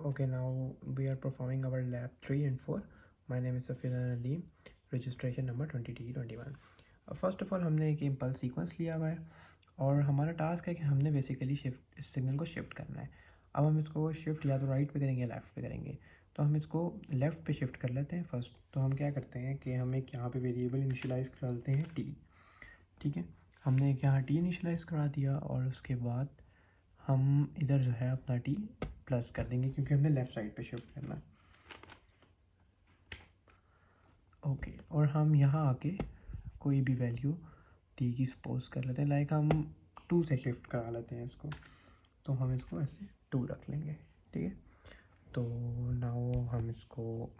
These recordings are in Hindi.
Okay, now we are performing our lab 3 and 4. My name is Safina Nadeem, registration number 20T21. First of all हमने एक इम्पल्स सीक्वेंस लिया हुआ है और हमारा टास्क है कि हमने बेसिकली शिफ्ट इस सिग्नल को शिफ्ट करना है। अब हम इसको शिफ्ट या तो राइट पे करेंगे या लेफ़्ट पे करेंगे। तो हम इसको लेफ़्ट पे शिफ्ट कर लेते हैं फर्स्ट। तो हम क्या करते हैं कि हम एक यहाँ पे वेरिएबल इनिशियलाइज़ करा देते हैं टी। ठीक है, हमने एक यहाँ टी इनिशियलाइज़ करा दिया और उसके बाद हम इधर जो है अपना टी प्लस कर देंगे क्योंकि हमने लेफ़्ट साइड पे शिफ्ट करना है। ओके, और हम यहाँ आके कोई भी वैल्यू टी की सपोज कर लेते हैं, लाइक हम 2 से शिफ्ट करा लेते हैं इसको। तो हम इसको ऐसे 2 रख लेंगे। ठीक है, तो नाउ हम इसको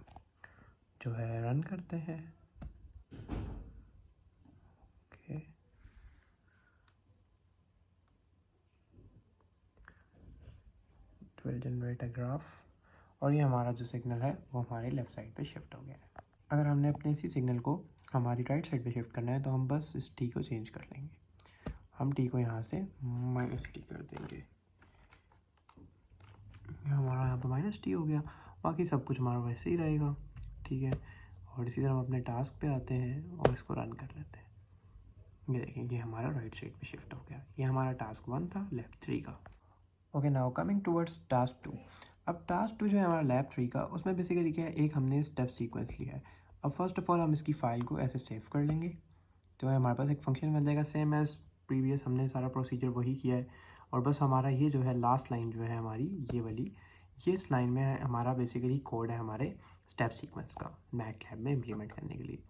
जो है रन करते हैं। Okay, it will generate a graph और ये हमारा जो सिग्नल है वो हमारे लेफ़्ट साइड पे शिफ्ट हो गया है। अगर हमने अपने इसी सिग्नल को हमारी राइट साइड पे शिफ्ट करना है तो हम बस इस टी को चेंज कर लेंगे। हम टी को यहाँ से -t कर देंगे। हमारा यहाँ पे -t हो गया, बाकी सब कुछ हमारा वैसे ही रहेगा। ठीक है, और इसी तरह हम अपने टास्क पे आते हैं और इसको रन कर लेते हैं। ये देखें, ये हमारा राइट साइड पे शिफ्ट हो गया। ये हमारा टास्क 1 था लैब 3 का। Okay, now coming towards task 2। अब टास्क 2 जो है हमारा लैब 3 का, उसमें बेसिकली क्या है, एक हमने स्टेप सीक्वेंस लिया है। अब फर्स्ट ऑफ ऑल हम इसकी फ़ाइल को ऐसे सेव कर लेंगे। तो हमारे पास एक फंक्शन बन जाएगा सेम एज़ प्रीवियस, हमने सारा प्रोसीजर वही किया है। और बस हमारा ये जो है लास्ट लाइन जो है हमारी ये वाली, ये इस लाइन में हमारा बेसिकली कोड है हमारे स्टेप सीक्वेंस का मैटलैब में इम्प्लीमेंट करने के लिए।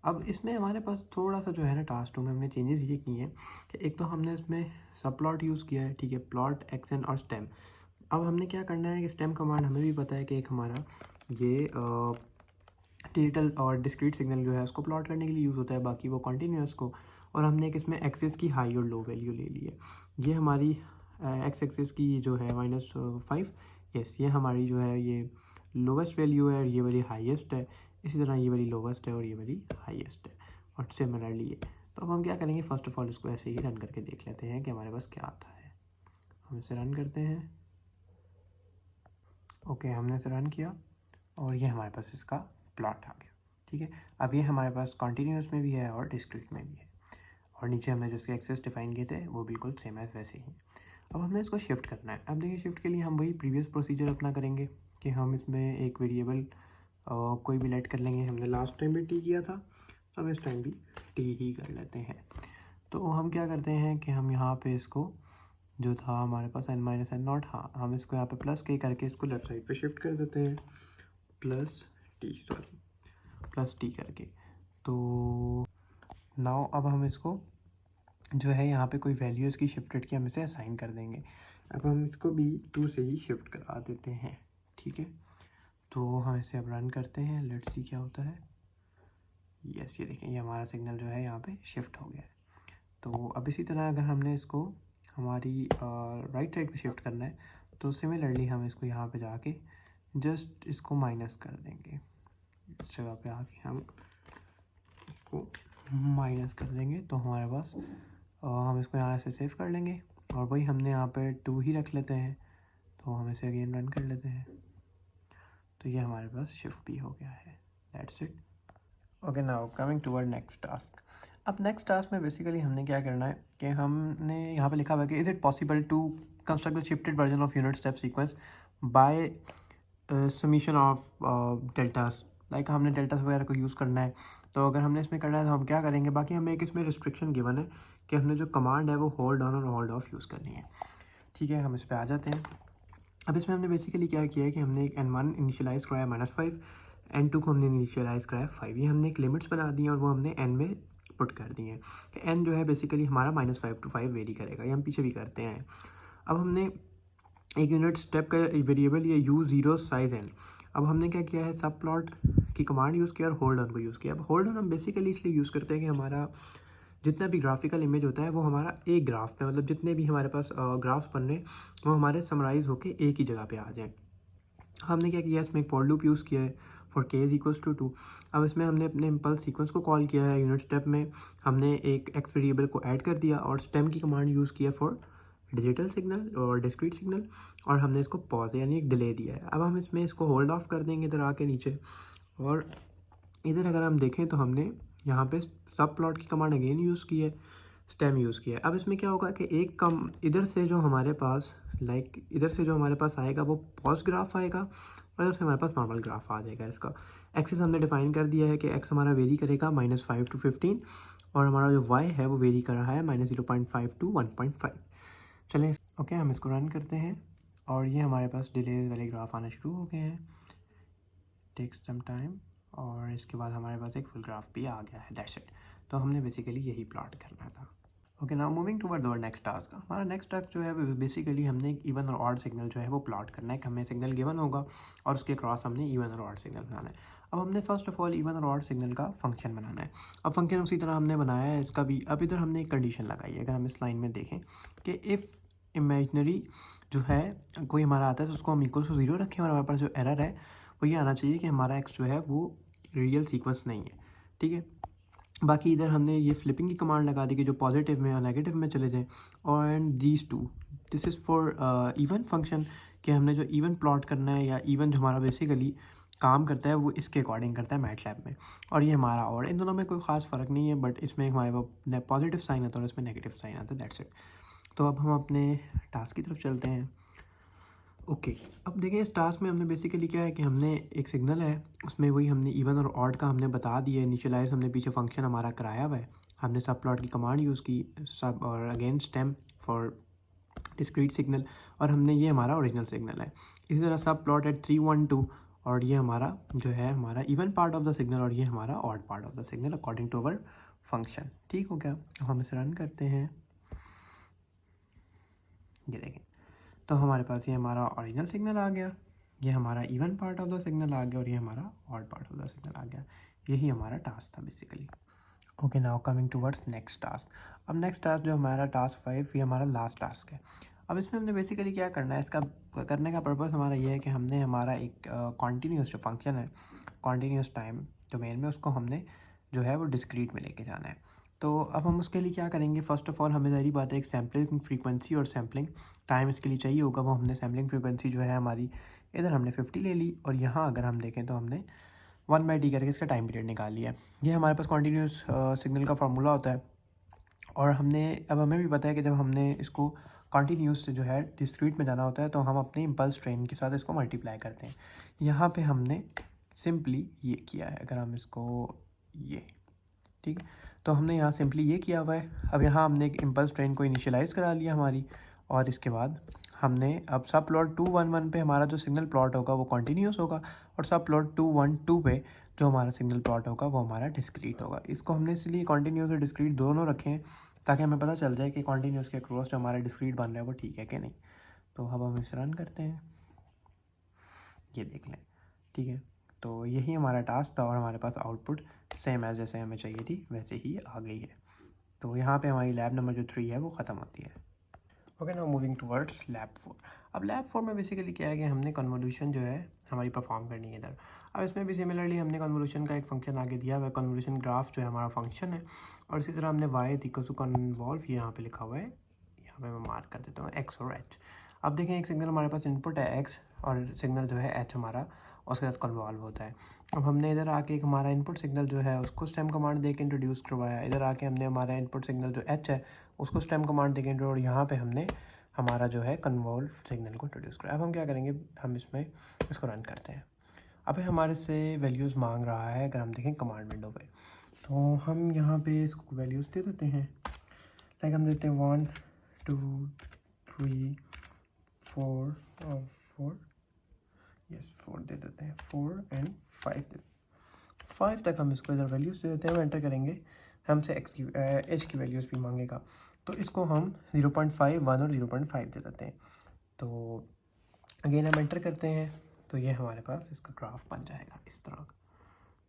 अब इसमें हमारे पास थोड़ा सा जो है ना टास्क 2 में हमने चेंजेस ये किए हैं कि एक तो हमने इसमें सब प्लॉट यूज़ किया है। ठीक है, प्लॉट, एक्सन और स्टेम। अब हमने क्या करना है कि स्टेम कमांड हमें भी पता है कि एक हमारा ये डिजिटल और डिस्क्रीट सिग्नल जो है उसको प्लॉट करने के लिए यूज़ होता है, बाकी वो कॉन्टीन्यूअस को। और हमने एक इसमें एक्सिस की हाई और लो वैल्यू ले ली है। ये हमारी एक्स एक्सिस की जो है -5, यस, ये हमारी जो है ये लोवेस्ट वैल्यू है और ये वाली हाईएस्ट है। इसी तरह ये वाली लोवेस्ट है और ये वाली हाईएस्ट है, और सिमिलरली ये। तो अब हम क्या करेंगे, फ़र्स्ट ऑफ ऑल इसको ऐसे ही रन करके देख लेते हैं कि हमारे पास क्या आता है। हम इसे रन करते हैं। ओके, हमने इसे रन किया और ये हमारे पास इसका प्लॉट आ गया। ठीक है, अब ये हमारे पास कॉन्टीन्यूस में भी है और डिस्क्रीट में भी है, और नीचे हमने जिसके एक्सेस डिफाइन किए थे वो बिल्कुल सेम एज वैसे ही। अब हमने इसको शिफ्ट करना है। अब देखिए, शिफ्ट के लिए हम वही प्रीवियस प्रोसीजर अपना करेंगे कि हम इसमें एक वेरिएबल कोई भी लेट कर लेंगे। हमने लास्ट टाइम भी टी किया था, हम इस टाइम भी टी ही कर लेते हैं। तो हम क्या करते हैं कि हम यहाँ पे इसको जो था हमारे पास n-n0, हाँ, हम इसको यहाँ पे +k करके इसको लेफ्ट साइड पे शिफ्ट कर देते हैं, प्लस टी करके। तो नाउ अब हम इसको जो है यहाँ पे कोई वैल्यू इसकी शिफ्टेड की हम इसे असाइन कर देंगे। अब हम इसको भी 2 से ही शिफ्ट करा देते हैं। ठीक है, तो हम इसे अब रन करते हैं, लेट्स सी क्या होता है। यस, ये देखें, ये हमारा सिग्नल जो है यहाँ पे शिफ्ट हो गया है। तो अब इसी तरह अगर हमने इसको हमारी राइट साइड पे शिफ्ट करना है तो सिमिलरली हम इसको यहाँ पे जाके जस्ट इसको माइनस कर देंगे। इस जगह पे आके हम इसको माइनस कर देंगे तो हमारे पास हम इसको यहाँ से सेव कर लेंगे और वही हमने यहाँ पे 2 ही रख लेते हैं। तो हम इसे अगेन रन कर लेते हैं, तो ये हमारे पास शिफ्ट भी हो गया है। That's it. Okay, now coming toward next task. अब नेक्स्ट टास्क में बेसिकली हमने क्या करना है कि हमने यहाँ पे लिखा हुआ है कि is it possible to construct the shifted version of unit step sequence by summation of deltas. Like हमने डेल्टास वगैरह को यूज़ करना है। तो अगर हमने इसमें करना है तो हम क्या करेंगे, बाकी हमें एक इसमें रिस्ट्रिक्शन गिवन है कि हमने जो कमांड है वो होल्ड ऑन और होल्ड ऑफ यूज़ करनी है। ठीक है, हम इस पर आ जाते हैं। अब इसमें हमने बेसिकली क्या किया है कि हमने एक n1 इनिशियलाइज़ कराया -5, n2 को हमने इनिशियलाइज़ कराया 5। ये हमने एक लिमिट्स बना दी हैं और वो हमने n में पुट कर दी हैं कि n जो है बेसिकली हमारा -5 to 5 वेरी करेगा। ये हम पीछे भी करते हैं। अब हमने एक यूनिट स्टेप का वेरिएबल ये u0 साइज़ n। अब हमने क्या किया है, सब प्लॉट की कमांड यूज़ किया और होल्ड ऑन को यूज़ किया। अब होल्ड ऑन हम बेसिकली इसलिए यूज़ करते हैं कि हमारा जितना भी ग्राफिकल इमेज होता है वो हमारा एक ग्राफ में, मतलब जितने भी हमारे पास ग्राफ्स बन रहे हैं वो हमारे समराइज़ होके एक ही जगह पे आ जाएँ। हमने क्या किया, इसमें एक फॉर लूप यूज़ किया है फॉर k = 2। अब इसमें हमने अपने इम्पल्स सीक्वेंस को कॉल किया है। यूनिट स्टेप में हमने एक एक्स वेरिएबल को ऐड कर दिया और स्टेम की कमांड यूज़ किया फॉर डिजिटल सिग्नल और डिस्क्रीट सिग्नल, और हमने इसको पॉज यानी एक डिले दिया है। अब हम इसमें इसको होल्ड ऑफ कर देंगे इधर आके नीचे, और इधर अगर हम देखें तो हमने यहाँ पे सब प्लॉट की कमांड अगेन यूज़ की है, स्टेम यूज़ किया है। अब इसमें क्या होगा कि एक कम इधर से जो हमारे पास इधर से जो हमारे पास आएगा वो पॉज ग्राफ आएगा, और इधर से हमारे पास नॉर्मल ग्राफ आ जाएगा। इसका एक्सिस हमने डिफाइन कर दिया है कि एक्स हमारा वेरी करेगा -5 to 15, और हमारा जो वाई है वो वेरी कर रहा है -0.5 to 1.5। चलें ओके, हम इसको रन करते हैं, और ये हमारे पास डिले वाले ग्राफ आना शुरू हो गए हैं, टेक्स सम टाइम, और इसके बाद हमारे पास एक फुल ग्राफ भी आ गया है। That's it. तो हमने बेसिकली यही प्लॉट करना था। Okay, now moving toward our next task. हमारा नेक्स्ट टास्क जो है वो बेसिकली हमने एक इवन और ऑड सिग्नल जो है वो प्लॉट करना है, कि हमें सिग्नल गिवन होगा और उसके क्रॉस हमने इवन और ऑड सिग्नल बनाना है। अब हमने फर्स्ट ऑफ ऑल इवन और ऑड सिग्नल का फंक्शन बनाना है। अब फंक्शन उसी तरह हमने बनाया है इसका भी। अब इधर हमने एक कंडीशन लगाई है, अगर हम इस लाइन में देखें कि इफ़ इमेजनरी जो है कोई हमारा आता है तो उसको हम इक्वल टू 0 रखें, और हमारे पास जो एरर है वो ये आना चाहिए कि हमारा एक्स जो है वो रियल सीक्वेंस नहीं है। ठीक है, बाकी इधर हमने ये फ्लिपिंग की कमांड लगा दी कि जो पॉजिटिव में और नेगेटिव में चले जाएँ, और and these two, this is for even function, कि हमने जो इवन प्लॉट करना है या इवन जो हमारा बेसिकली काम करता है वो इसके अकॉर्डिंग करता है मैटलैब में, और ये हमारा, और इन दोनों में कोई ख़ास फ़र्क नहीं है, बट इसमें हमारे पास पॉजिटिव साइन आता है और इसमें नेगेटिव साइन आता है। That's it. तो अब हम अपने टास्क की तरफ चलते हैं। ओके, अब देखिए इस टास्क में हमने बेसिकली क्या है कि हमने एक सिग्नल है, उसमें वही हमने इवन और ऑड का हमने बता दिया है, इनिशियलाइज हमने पीछे फंक्शन हमारा कराया हुआ है, हमने सब प्लॉट की कमांड यूज़ की, सब और again stem for discrete signal, और हमने ये हमारा ओरिजिनल सिग्नल है। इसी तरह सब प्लॉट एट 312, और ये हमारा जो है हमारा even part of the signal, और ये हमारा odd part of the signal according to our function. ठीक हो गया। अब हम इसे रन करते हैं, ये देखें तो हमारे पास ये हमारा ओरिजिनल सिग्नल आ गया, ये हमारा even part of the signal आ गया, और ये हमारा odd part of the signal आ गया। यही हमारा टास्क था basically. Okay, now coming towards next task. अब नेक्स्ट टास्क जो हमारा टास्क 5, ये हमारा लास्ट टास्क है। अब इसमें हमने बेसिकली क्या करना है, इसका करने का पर्पस हमारा ये है कि हमने हमारा एक कॉन्टीन्यूस जो फंक्शन है कॉन्टीन्यूस टाइम डोमेन में, उसको हमने जो है वो डिस्क्रीट में लेके जाना है। तो अब हम उसके लिए क्या करेंगे, फ़र्स्ट ऑफ़ ऑल हमें ज़ाहिर बात है एक सैम्पलिंग फ्रीक्वेंसी और सैम्पलिंग टाइम इसके लिए चाहिए होगा। वो हमने सैम्पलिंग फ्रीक्वेंसी जो है हमारी इधर हमने 50 ले ली, और यहाँ अगर हम देखें तो हमने 1/d करके इसका टाइम पीरियड निकाल लिया है। ये हमारे पास कॉन्टीन्यूस सिग्नल का फार्मूला होता है, और अब हमें भी पता है कि जब हमने इसको कॉन्टीन्यूस से जो है डिस्क्रीट में जाना होता है तो हम अपने इम्पल्स ट्रेन के साथ इसको मल्टीप्लाई करते हैं। यहाँ पे हमने सिंपली ये किया है, अगर हम इसको ये, ठीक है, तो हमने यहाँ सिंपली ये किया हुआ है। अब यहाँ हमने एक इम्पल्स ट्रेन को इनिशियलाइज़ करा लिया हमारी, और इसके बाद हमने अब सब प्लॉट 211 पे हमारा जो सिग्नल प्लॉट होगा वो कॉन्टीन्यूस होगा, और सब प्लॉट 212 पे जो हमारा सिग्नल प्लॉट होगा वो हमारा डिस्क्रीट होगा। इसको हमने इसलिए कॉन्टीन्यूस और डिस्क्रीट दोनों रखे हैं ताकि हमें पता चल जाए कि कॉन्टीन्यूस के क्रॉस जो हमारा डिस्क्रीट बन रहा है वो ठीक है कि नहीं। तो अब हम इसे रन करते हैं, ये देख लें। ठीक है, तो यही हमारा टास्क था, और हमारे पास आउटपुट सेम है जैसे हमें चाहिए थी वैसे ही आ गई है। तो यहाँ पे हमारी लैब नंबर जो 3 है वो ख़त्म होती है। Okay, now moving towards lab 4। अब लैब 4 में बेसिकली क्या है कि हमने कन्वोल्यूशन जो है हमारी परफॉर्म करनी है इधर। अब इसमें भी सिमिलरली हमने कन्वोल्यूशन का एक फंक्शन आगे दिया हुआ है, कन्वोल्यूशन ग्राफ जो है हमारा फंक्शन है, और इसी तरह हमने y इक्वल टू कन्वॉल्व ये यहाँ पे लिखा हुआ है, यहाँ पे मैं मार्क कर देता हूँ x और h। अब देखें एक सिग्नल हमारे पास इनपुट है x, और सिग्नल जो है h हमारा उसके साथ कन्वॉल्व होता है। अब हमने इधर आके एक हमारा इनपुट सिग्नल जो है उसको स्टेम कमांड दे के इंट्रोड्यूस करवाया। इधर आके हमने हमारा इनपुट सिग्नल जो h है उसको स्टेम कमांड दे के और यहाँ पे हमने हमारा जो है कन्वॉल्व सिग्नल को इंट्रोड्यूस करा। अब हम क्या करेंगे, हम इसको रन करते हैं। अब हमारे से वैल्यूज़ मांग रहा है, अगर हम देखें कमांड विंडो पे, तो हम यहाँ पे इसको वैल्यूज़ दे देते हैं। लाइक हम देते हैं 1 2 3 4 और 4, यस 4 दे देते हैं, 4 एंड 5 5 तक हम इसको इधर वैल्यूज़ दे देते हैं। हम एंटर करेंगे, हमसे एच की वैल्यूज़ भी मांगेगा, तो इसको हम 0.5 1 और 0.5 दे देते हैं। तो अगेन हम एंटर करते हैं, तो ये हमारे पास इसका ग्राफ बन जाएगा इस तरह।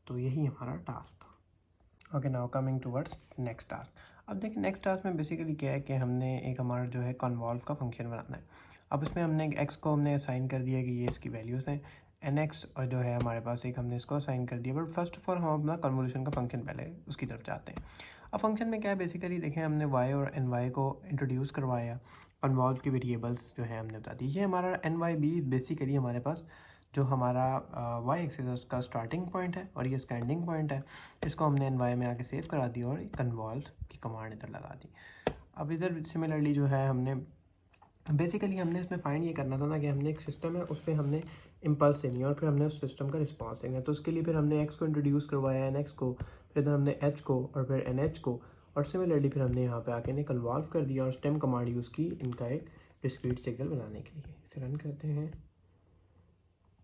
तो यही हमारा टास्क था। Okay, now coming towards next task. अब देखिए नेक्स्ट टास्क में बेसिकली क्या है कि हमने एक हमारा जो है कन्वॉल्व का फंक्शन बनाना है। अब इसमें हमने एक्स को हमने असाइन कर दिया कि ये इसकी वैल्यूज़ हैं, एन एक्स और जो है हमारे पास एक हमने इसको असाइन कर दिया। बट फर्स्ट ऑफ ऑल हम अपना कन्वोल्यूशन का फंक्शन पहले उसकी तरफ जाते हैं। अब फंक्शन में क्या है बेसिकली देखें, हमने y और ny को इंट्रोड्यूस करवाया, कन्वॉल्व की वेरिएबल्स जो है हमने बता दी। ये हमारा ny बेसिकली हमारे पास जो हमारा y एक्सिस है उसका स्टार्टिंग पॉइंट है और ये इसका एंडिंग पॉइंट है। इसको हमने ny में आके सेव करा दी और कन्वॉल्व की कमांड इधर लगा दी। अब इधर सिमिलरली जो है हमने बेसिकली हमने इसमें फाइंड ये करना था ना कि हमने एक सिस्टम है उस पर हमने इम्पल्स देनी है और फिर हमने उस सिस्टम का रिस्पॉन्स देना है। तो उसके लिए फिर हमने एक्स को इंट्रोड्यूस करवाया, एन एक्स को, फिर हमने एच को और फिर एन एच को, और सिमिलरली फिर हमने यहाँ पे आके ने कन्वॉल्व कर दिया और स्टेम कमांड यूज़ की इनका एक डिस्क्रीट सिग्नल बनाने के लिए। इसे रन करते हैं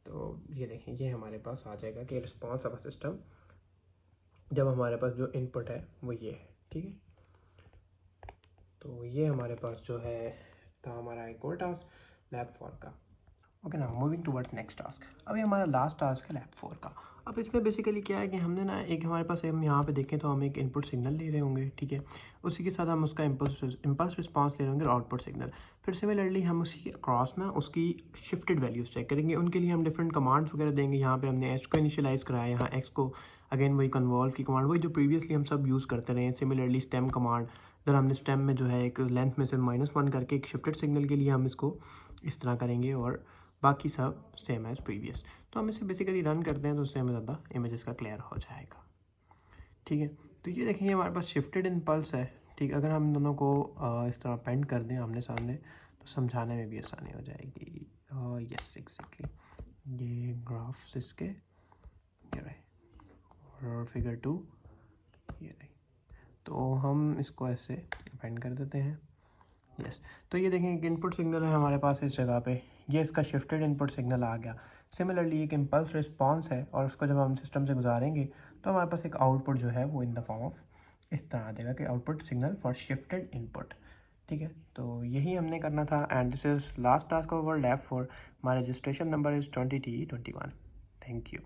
तो ये देखें ये हमारे पास आ जाएगा कि रिस्पॉन्स ऑफ अ सिस्टम जब हमारे पास जो इनपुट है वो ये है। ठीक है, तो ये हमारे पास जो है था हमारा एक और टास्क लैब 4 का। ओके ना, मूविंग टूवर्ड्स नेक्स्ट टास्क। अभी हमारा लास्ट टास्क है लैब 4 का। अब इसमें बेसिकली क्या है कि हमने ना एक हमारे पास हम यहाँ पे देखें तो हम एक इनपुट सिग्नल ले रहे होंगे, ठीक है, उसी के साथ हम उसका इम्पल्स रिस्पांस ले रहे होंगे और आउटपुट सिग्नल। फिर सिमिलरली हम उसी के अक्रॉस ना उसकी शिफ्टेड वैल्यूज़ चेक करेंगे। उनके लिए हम डिफरेंट कमांड्स वगैरह देंगे। यहाँ पे हमने एच को इनिशियलाइज़ कराया, यहाँ एक्स को अगेन वही कन्वॉल्व की कमांड, वही जो प्रीवियसली हम सब यूज़ करते रहे हैं। सिमिलरली स्टेम कमांड, इधर हमने स्टेम में जो है एक लेंथ में से -1 करके एक शिफ्टेड सिग्नल के लिए हम इसको इस तरह करेंगे और बाकी सब सेम एज़ प्रीवियस। तो हम इसे बेसिकली रन करते हैं तो उससे हमें ज़्यादा इमेजेस का क्लियर हो जाएगा। ठीक है, तो ये देखेंगे हमारे पास शिफ्टेड इम्पल्स है। ठीक, अगर हम दोनों को इस तरह पेंट कर दें आमने सामने तो समझाने में भी आसानी हो जाएगी। यस एग्जैक्टली, ये ग्राफ्स इसके ये रहे और फिगर 2 ये रही। तो हम इसको ऐसे पेंट कर देते हैं। यस, तो ये देखें एक इनपुट सिग्नल है हमारे पास इस जगह पे, ये इसका शिफ्टेड इनपुट सिग्नल आ गया। सिमिलरली एक इम्पल्स रिस्पांस है और उसको जब हम सिस्टम से गुजारेंगे तो हमारे पास एक आउटपुट जो है वो इन द फॉर्म ऑफ इस तरह आ जाएगा कि output signal for shifted input. ठीक है, तो यही हमने करना था and this is last task of our lab 4। हमारा registration number is 20T21। Thank you.